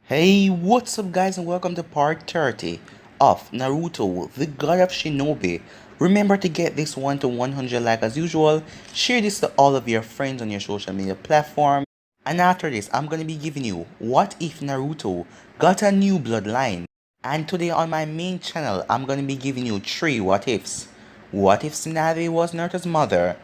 Hey, what's up guys and welcome to part 30 of Naruto, the God of Shinobi. Remember to get this one to 100 like as usual, share this to all of your friends on your social media platform, and after this I'm gonna be giving you what if Naruto got a new bloodline. And today on my main channel I'm gonna be giving you 3 what ifs. What if Tsunade was Naruto's mother?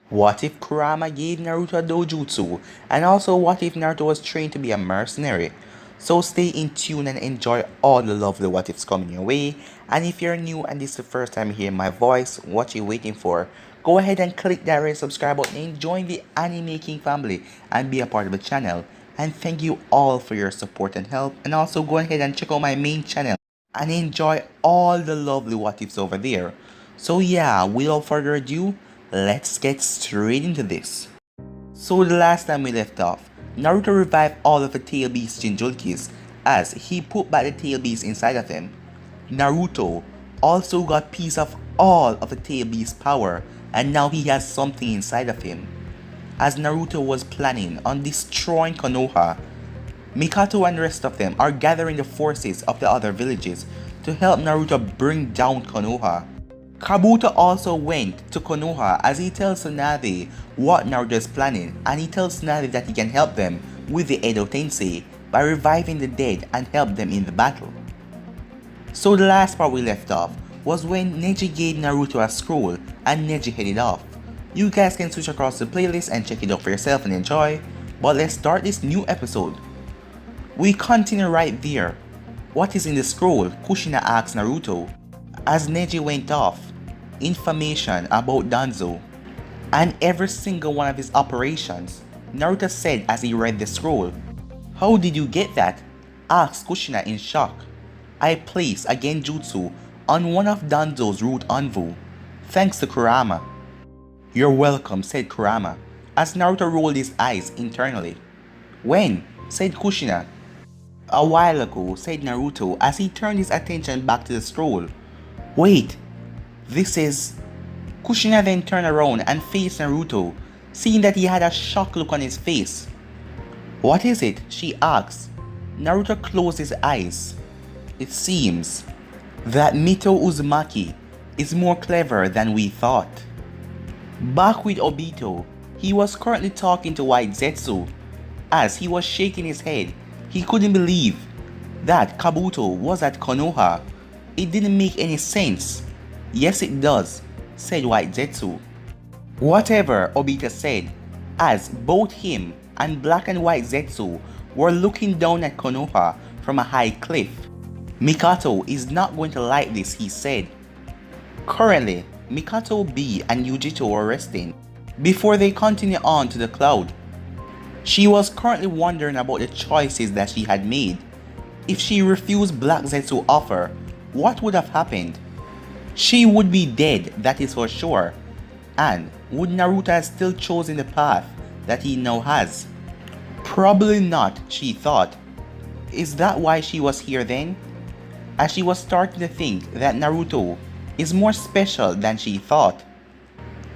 What if Kurama gave Naruto a dojutsu? And also what if Naruto was trained to be a mercenary? So stay in tune and enjoy all the lovely what ifs coming your way. And if you're new and this is the first time hearing my voice, what you waiting for? Go ahead and click that red subscribe button and join the anime king family and be a part of the channel. And thank you all for your support and help. And also go ahead and check out my main channel and enjoy all the lovely what ifs over there. So yeah, without further ado, let's get straight into this. So the last time we left off, Naruto revived all of the Tail Beast Jinchurikis as he put back the Tail Beast inside of him. Naruto also got piece of all of the Tail Beast power and now he has something inside of him. As Naruto was planning on destroying Konoha, Mikato and the rest of them are gathering the forces of the other villages to help Naruto bring down Konoha. Kabuto also went to Konoha as he tells Tsunade what Naruto is planning, and he tells Tsunade that he can help them with the Edo Tensei by reviving the dead and help them in the battle. So the last part we left off was when Neji gave Naruto a scroll and Neji headed off. You guys can switch across the playlist and check it out for yourself and enjoy, but let's start this new episode. We continue right there. What is in the scroll? Kushina asks Naruto. As Neji went off, information about Danzo and every single one of his operations, Naruto said as he read the scroll. How did you get that? Asked Kushina in shock. I placed a genjutsu on one of Danzo's root Anvu, thanks to Kurama. You're welcome, said Kurama, as Naruto rolled his eyes internally. When? Said Kushina. A while ago, said Naruto as he turned his attention back to the scroll. Wait, this is... Kushina then turned around and faced Naruto, seeing that he had a shocked look on his face. What is it? She asked. Naruto closed his eyes. It seems that Mito Uzumaki is more clever than we thought. Back with Obito, he was currently talking to White Zetsu. As he was shaking his head, he couldn't believe that Kabuto was at Konoha. It didn't make any sense. Yes it does, said White Zetsu. Whatever, Obito said, as both him and Black and White Zetsu were looking down at Konoha from a high cliff. Mikato is not going to like this, he said. Currently, Mikato, B and Yujito were resting before they continue on to the cloud. She was currently wondering about the choices that she had made. If she refused Black Zetsu's offer, what would have happened? She would be dead, that is for sure. And would Naruto have still chosen the path that he now has? Probably not, she thought. Is that why she was here then? As she was starting to think that Naruto is more special than she thought.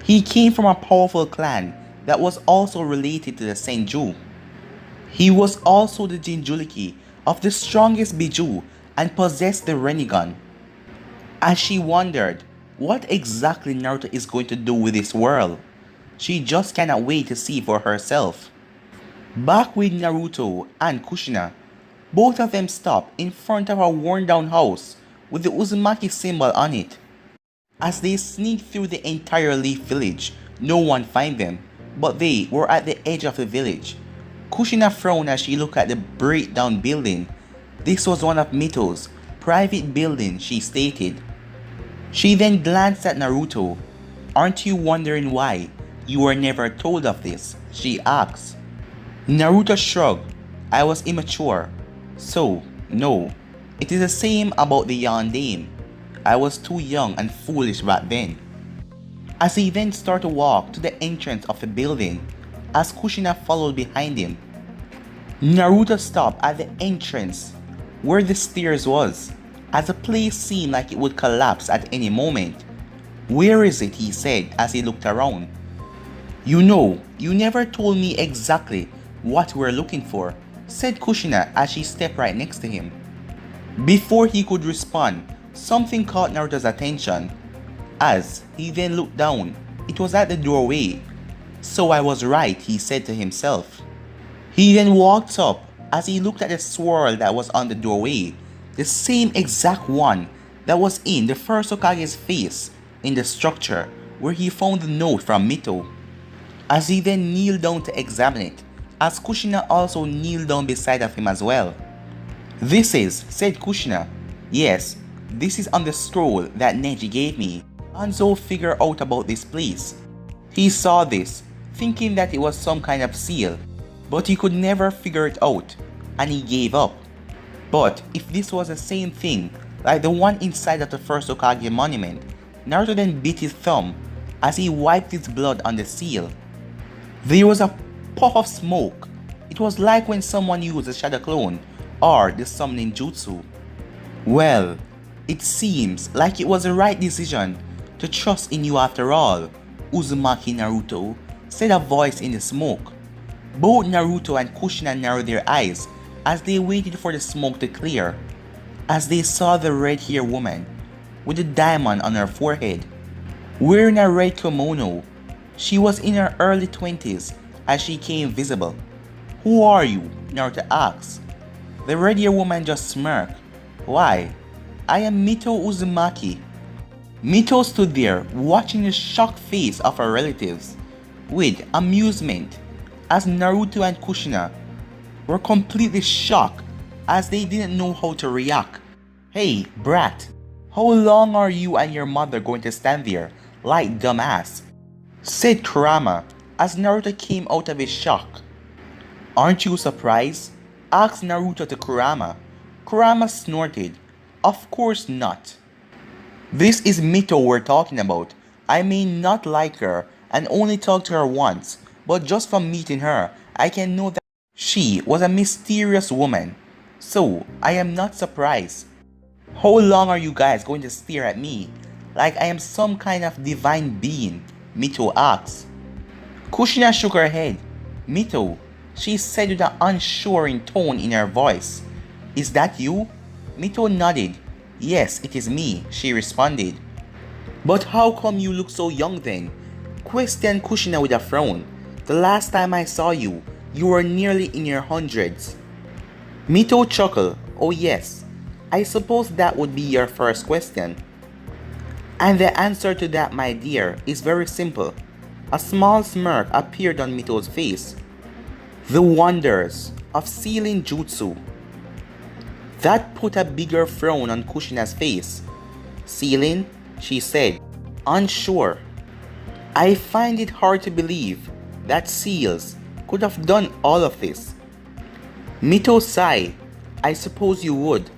He came from a powerful clan that was also related to the Senju. He was also the Jinchuriki of the strongest Biju and possessed the Rinnegan. As she wondered what exactly Naruto is going to do with this world, she just cannot wait to see for herself. Back with Naruto and Kushina, both of them stopped in front of a worn down house with the Uzumaki symbol on it. As they sneaked through the entire Leaf Village, no one found them, but they were at the edge of the village. Kushina frowned as she looked at the breakdown building. This was one of Mito's private buildings, she stated. She then glanced at Naruto. Aren't you wondering why you were never told of this? She asked. Naruto shrugged. I was immature. So, no. It is the same about the Yondaime. I was too young and foolish back then. As he then started to walk to the entrance of the building, as Kushina followed behind him, Naruto stopped at the entrance where the stairs was, as the place seemed like it would collapse at any moment. Where is it? He said as he looked around. You know, you never told me exactly what we're looking for. said Kushina as she stepped right next to him. Before he could respond, something caught Naruto's attention. As he then looked down, it was at the doorway. So I was right, he said to himself. He then walked up as he looked at the swirl that was on the doorway, the same exact one that was in the first Hokage's face in the structure where he found the note from Mito. As he then kneeled down to examine it, as Kushina also kneeled down beside of him as well. This is, said Kushina. Yes, this is on the scroll that Neji gave me. Hanzo figured out about this place. He saw this, thinking that it was some kind of seal, but he could never figure it out, and he gave up. But if this was the same thing, like the one inside of the first Hokage monument, Naruto then bit his thumb as he wiped his blood on the seal. There was a puff of smoke. It was like when someone used a shadow clone or the summoning jutsu. Well, it seems like it was the right decision to trust in you after all, Uzumaki Naruto, said a voice in the smoke. Both Naruto and Kushina narrowed their eyes as they waited for the smoke to clear, as they saw the red-haired woman with a diamond on her forehead. Wearing a red kimono, she was in her early 20s as she came visible. Who are you? Naruto asked. The red-haired woman just smirked. Why? I am Mito Uzumaki. Mito stood there watching the shocked face of her relatives with amusement as Naruto and Kushina were completely shocked as they didn't know how to react. Hey, brat, how long are you and your mother going to stand there like dumbass? Said Kurama as Naruto came out of his shock. Aren't you surprised? Asked Naruto to Kurama. Kurama snorted. Of course not. This is Mito we're talking about. I may not like her and only talk to her once, but just from meeting her, I can know that she was a mysterious woman. So, I am not surprised. How long are you guys going to stare at me like I am some kind of divine being? Mito asked. Kushina shook her head. Mito, she said with an unsure tone in her voice. Is that you? Mito nodded. Yes, it is me, she responded. But how come you look so young then? Questioned Kushina with a frown. The last time I saw you, you were nearly in your hundreds. Mito chuckled. Oh yes, I suppose that would be your first question. And the answer to that, my dear, is very simple. A small smirk appeared on Mito's face. The wonders of sealing jutsu. That put a bigger frown on Kushina's face. Sealing? She said, unsure. I find it hard to believe that seals could have done all of this. Mito sighed. I suppose you would.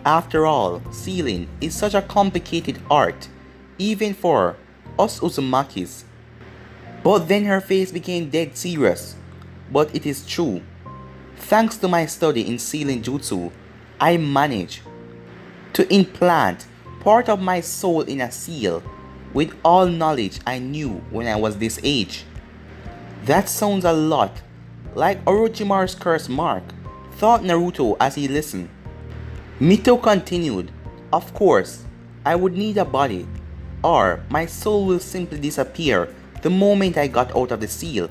After all, sealing is such a complicated art, even for us Uzumakis. But then her face became dead serious. But it is true. Thanks to my study in sealing jutsu, I managed to implant part of my soul in a seal with all knowledge I knew when I was this age. That sounds a lot like Orochimaru's curse mark, thought Naruto as he listened. Mito continued, of course, I would need a body, or my soul will simply disappear the moment I got out of the seal.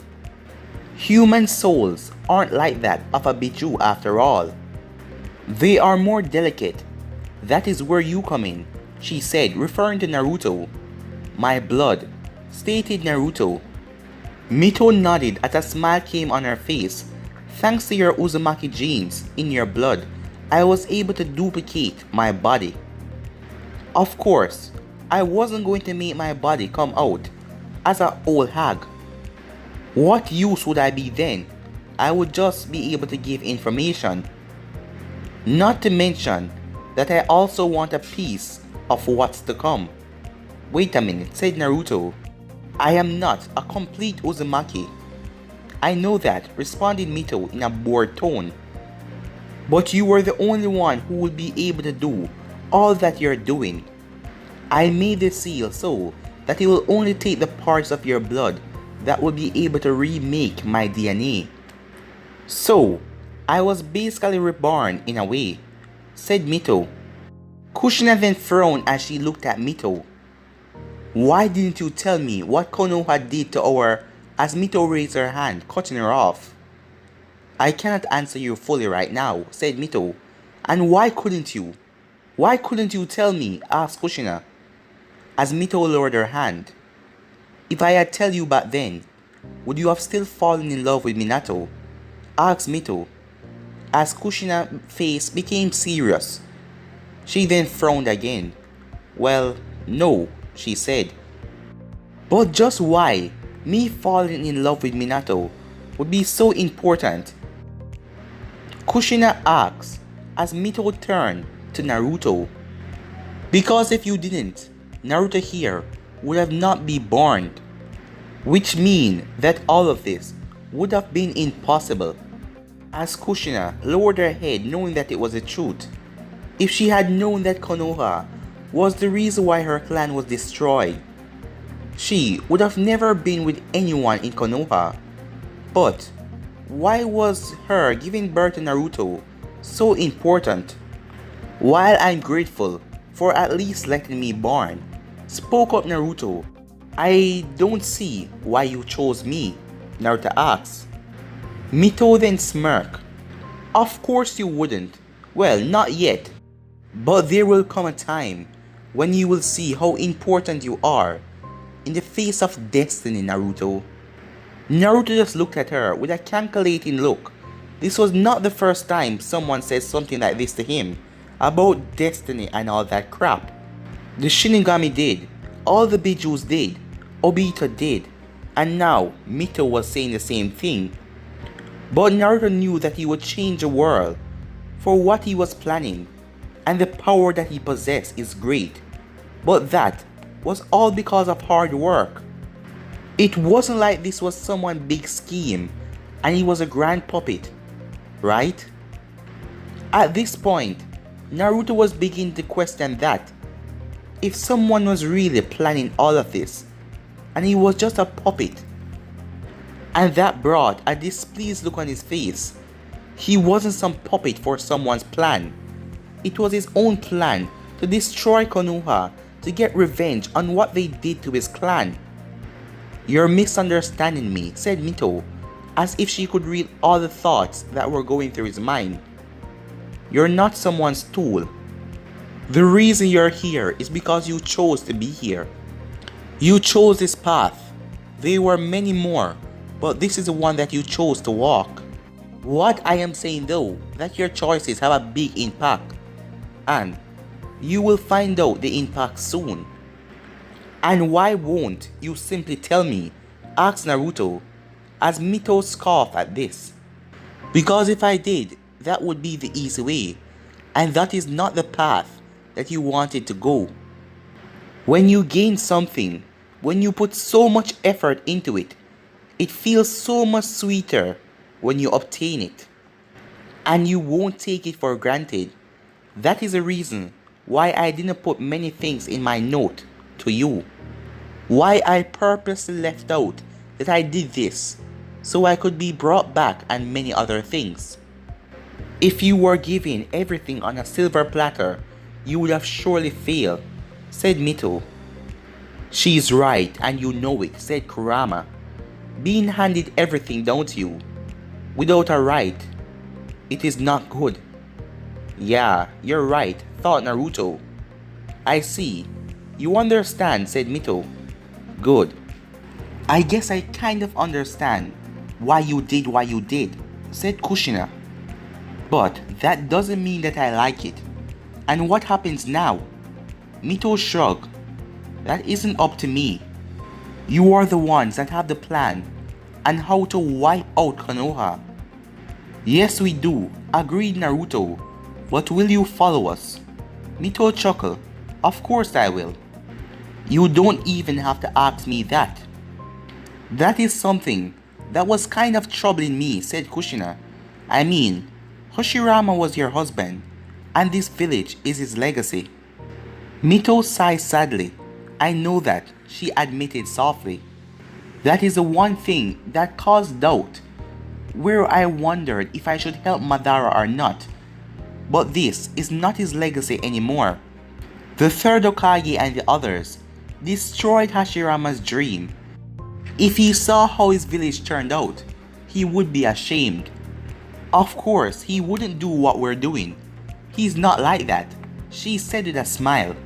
Human souls aren't like that of a Biju after all. They are more delicate. That is where you come in, she said, referring to Naruto. My blood, stated Naruto. Mito nodded as a smile came on her face. Thanks to your Uzumaki genes in your blood, I was able to duplicate my body. Of course, I wasn't going to make my body come out as an old hag. What use would I be then? I would just be able to give information. Not to mention that I also want a piece of what's to come. Wait a minute, said Naruto. I am not a complete Uzumaki. I know that, responded Mito in a bored tone. But you were the only one who would be able to do all that you're doing. I made the seal so that it will only take the parts of your blood that will be able to remake my DNA. So, I was basically reborn in a way, said Mito. Kushina then frowned as she looked at Mito. Why didn't you tell me what Konoha did to our... As Mito raised her hand, cutting her off. I cannot answer you fully right now, said Mito. And why couldn't you? Why couldn't you tell me? Asked Kushina, as Mito lowered her hand. If I had tell you back then, would you have still fallen in love with Minato? Asked Mito, as Kushina's face became serious. She then frowned again. Well, no, she said. But just why me falling in love with Minato would be so important? Kushina asked as Mito turned to Naruto. Because if you didn't, Naruto here would have not been born. Which mean that all of this would have been impossible. As Kushina lowered her head knowing that it was the truth. If she had known that Konoha was the reason why her clan was destroyed, she would have never been with anyone in Konoha. But why was her giving birth to Naruto so important? While I'm grateful for at least letting me born, spoke up Naruto, I don't see why you chose me, Naruto asked. Mito then smirked. Of course you wouldn't. Well, not yet. But there will come a time when you will see how important you are in the face of destiny, Naruto. Naruto just looked at her with a calculating look. This was not the first time someone said something like this to him about destiny and all that crap. The Shinigami did, all the Bijus did, Obito did, and now Mito was saying the same thing. But Naruto knew that he would change the world for what he was planning, and the power that he possessed is great. But that was all because of hard work. It wasn't like this was someone's big scheme and he was a grand puppet, right? At this point, Naruto was beginning to question that if someone was really planning all of this and he was just a puppet, and that brought a displeased look on his face. He wasn't some puppet for someone's plan. It was his own plan to destroy Konoha, to get revenge on what they did to his clan. You're misunderstanding me, said Mito, as if she could read all the thoughts that were going through his mind. You're not someone's tool. The reason you're here is because you chose to be here. You chose this path. There were many more, but this is the one that you chose to walk. What I am saying though, that your choices have a big impact, and you will find out the impact soon. And why won't you simply tell me? Asked Naruto, as Mito scoffed at this. Because if I did, that would be the easy way, and that is not the path that you wanted to go. When you gain something, when you put so much effort into it, it feels so much sweeter when you obtain it. And you won't take it for granted. That is the reason why I didn't put many things in my note to you. Why I purposely left out that I did this, so I could be brought back and many other things. If you were given everything on a silver platter, you would have surely failed, said Mito. She's right and you know it, said Kurama. Being handed everything, don't you? Without a right, it is not good. Yeah, you're right, thought Naruto. I see. You understand, said Mito. Good. I guess I kind of understand why you did, said Kushina. But that doesn't mean that I like it. And what happens now? Mito shrugged. That isn't up to me. You are the ones that have the plan and how to wipe out Konoha. Yes, we do, agreed Naruto. But will you follow us? Mito chuckled. Of course I will. You don't even have to ask me that. That is something that was kind of troubling me, said Kushina. I mean, Hoshirama was your husband, and this village is his legacy. Mito sighed sadly. I know that, she admitted softly. That is the one thing that caused doubt. where I wondered if I should help Madara or not. But this is not his legacy anymore. The third Hokage and the others destroyed Hashirama's dream. If he saw how his village turned out, he would be ashamed. Of course, he wouldn't do what we're doing. He's not like that, she said with a smile.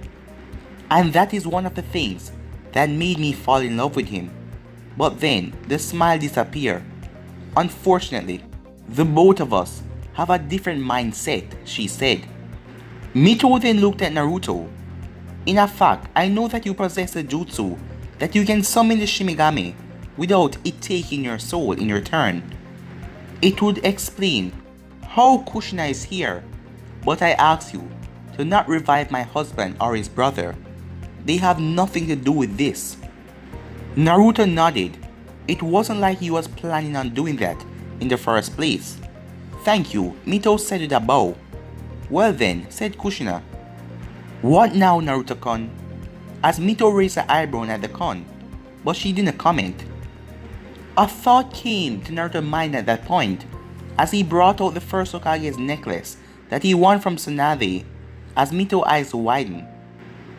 And that is one of the things that made me fall in love with him. But then, the smile disappeared. Unfortunately, the both of us have a different mindset, she said. Mito then looked at Naruto. In fact, I know that you possess a jutsu that you can summon the Shinigami without it taking your soul in return. It would explain how Kushina is here, but I ask you to not revive my husband or his brother. They have nothing to do with this. Naruto nodded. It wasn't like he was planning on doing that in the first place. Thank you, Mito said with a bow. Well then, said Kushina. What now, Naruto-kun? As Mito raised her eyebrow at the con, but she didn't comment. A thought came to Naruto's mind at that point, as he brought out the first Hokage's necklace that he won from Tsunade, as Mito's eyes widened.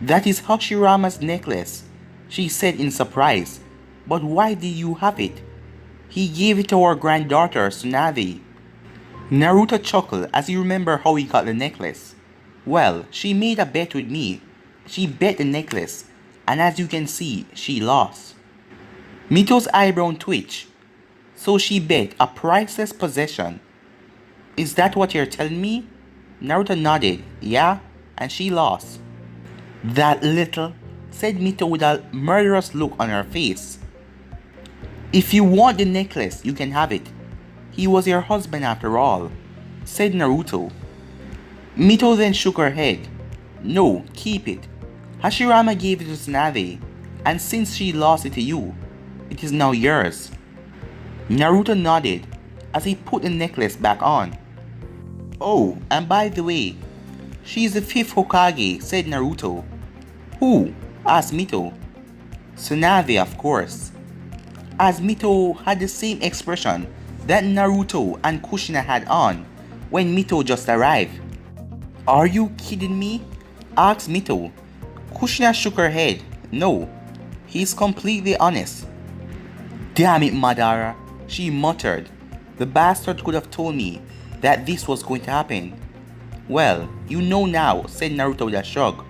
That is Hashirama's necklace, she said in surprise. But why did you have it? He gave it to our granddaughter, Tsunade. Naruto chuckled as he remembered how he got the necklace. Well, she made a bet with me. She bet the necklace, and as you can see, she lost. Mito's eyebrow twitched. So she bet a priceless possession. Is that what you're telling me? Naruto nodded. Yeah, and she lost. That little, said Mito with a murderous look on her face. If you want the necklace, you can have it. He was your husband after all, said Naruto. Mito then shook her head. No, keep it. Hashirama gave it to Tsunade, and since she lost it to you, it is now yours. Naruto nodded as he put the necklace back on. Oh, and by the way, she is the fifth Hokage, said Naruto. Who? Asked Mito. Tsunade, of course. As Mito had the same expression that Naruto and Kushina had on when Mito just arrived. Are you kidding me? Asked Mito. Kushina shook her head. No, he's completely honest. Damn it, Madara, she muttered. The bastard could have told me that this was going to happen. Well, you know now, said Naruto with a shrug.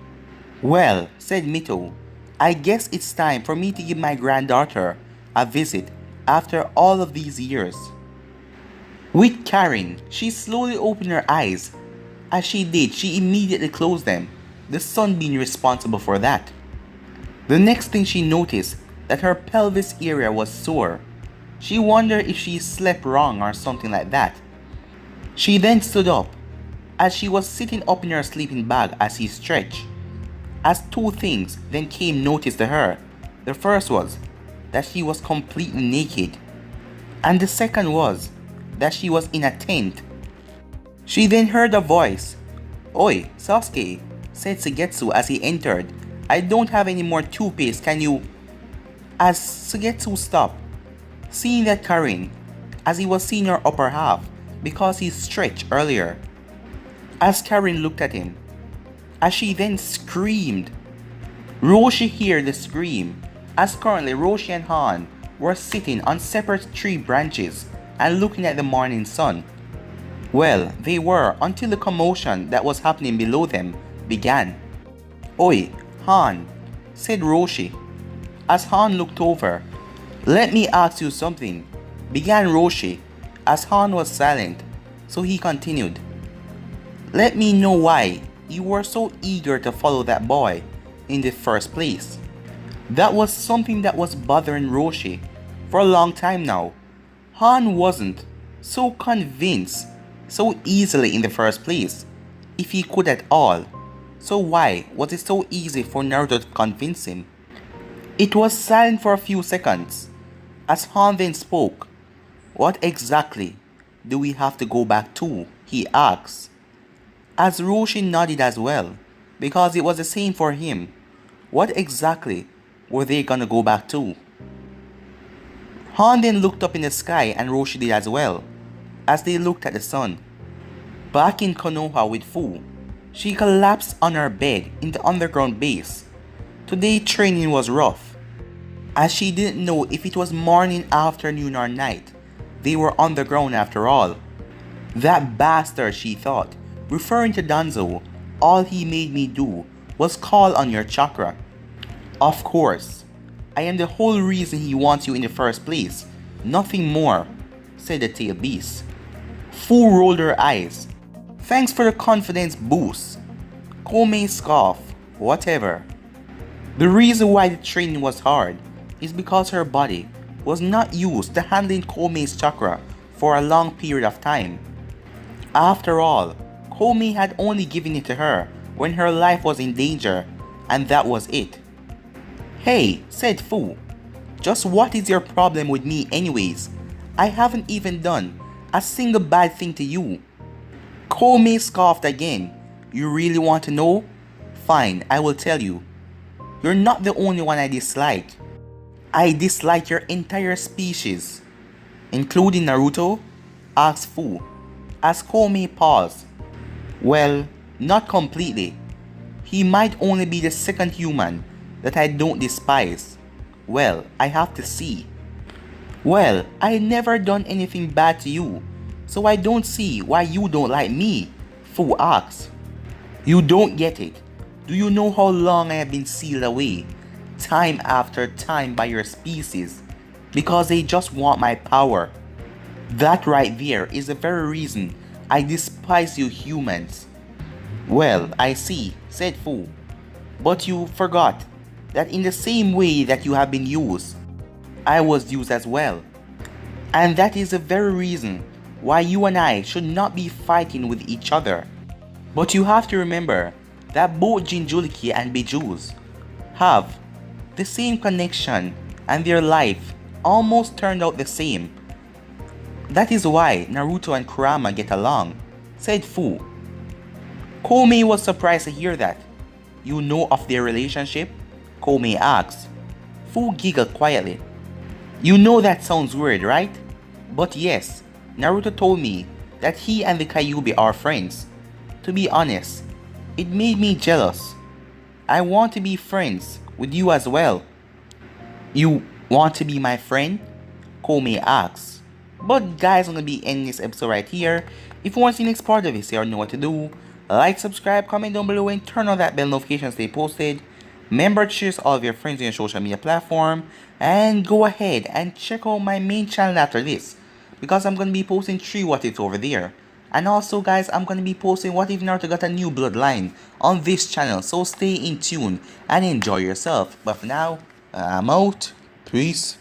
Well, said Mito, I guess it's time for me to give my granddaughter a visit after all of these years. With Karin, she slowly opened her eyes. As she did, she immediately closed them, the sun being responsible for that. The next thing she noticed that her pelvis area was sore. She wondered if she slept wrong or something like that. She then stood up, as she was sitting up in her sleeping bag as he stretched. As two things then came notice to her. The first was that she was completely naked, and the second was that she was in a tent. She then heard a voice. Oi, Sasuke, said Sugetsu as he entered. I don't have any more toothpaste, can you? As Sugetsu stopped, seeing that Karin, as he was seeing her upper half because he stretched earlier. As Karin looked at him, as she then screamed. Roshi heard the scream, as currently Roshi and Han were sitting on separate tree branches and looking at the morning sun. Well, they were until the commotion that was happening below them began. Oi, Han, said Roshi. As Han looked over, let me ask you something, began Roshi, as Han was silent, so he continued. Let me know why you were so eager to follow that boy in the first place. That was something that was bothering Roshi for a long time now. Han wasn't so convinced so easily in the first place, if he could at all. So why was it so easy for Naruto to convince him? It was silent for a few seconds, as Han then spoke. What exactly do we have to go back to? He asked. As Roshi nodded as well, because it was the same for him. What exactly were they gonna go back to? Han then looked up in the sky and Roshi did as well, as they looked at the sun. Back in Konoha with Fu, she collapsed on her bed in the underground base. Today training was rough, as she didn't know if it was morning, afternoon or night. They were on the ground after all. That bastard, she thought, referring to Danzo, all he made me do was call on your chakra. Of course, I am the whole reason he wants you in the first place, nothing more, said the tail beast. Fu rolled her eyes. Thanks for the confidence boost. Komei scoffed, whatever. The reason why the training was hard is because her body was not used to handling Komei's chakra for a long period of time. After all, Komei had only given it to her when her life was in danger, and that was it. Hey, said Fu, just what is your problem with me anyways? I haven't even done a single bad thing to you. Komei scoffed again. You really want to know? Fine, I will tell you. You're not the only one I dislike. I dislike your entire species. Including Naruto? Asked Fu, as Komei paused. Well, not completely. He might only be the second human that I don't despise. Well, I have to see. Well, I never done anything bad to you, so I don't see why you don't like me, Fu asked. You don't get it. Do you know how long I have been sealed away, time after time by your species, because they just want my power? That right there is the very reason I despise you humans. Well, I see, said Fu, but you forgot that in the same way that you have been used, I was used as well. And that is the very reason why you and I should not be fighting with each other. But you have to remember that both Jinchuriki and Bijus have the same connection and their life almost turned out the same. That is why Naruto and Kurama get along, said Fu. Komei was surprised to hear that. You know of their relationship? Komei asked. Fu giggled quietly. You know that sounds weird, right? But yes, Naruto told me that he and the Kyuubi are friends. To be honest, it made me jealous. I want to be friends with you as well. You want to be my friend? Komei asked. But guys, I'm gonna be ending this episode right here. If you want to see the next part of this, you already know what to do. Like, subscribe, comment down below, and turn on that bell notification to stay posted. Remember to share all of your friends on your social media platform. And go ahead and check out my main channel after this, because I'm going to be posting 3 what ifs over there. And also guys, I'm going to be posting what if Naruto got a new bloodline on this channel. So stay in tune and enjoy yourself. But for now, I'm out. Peace.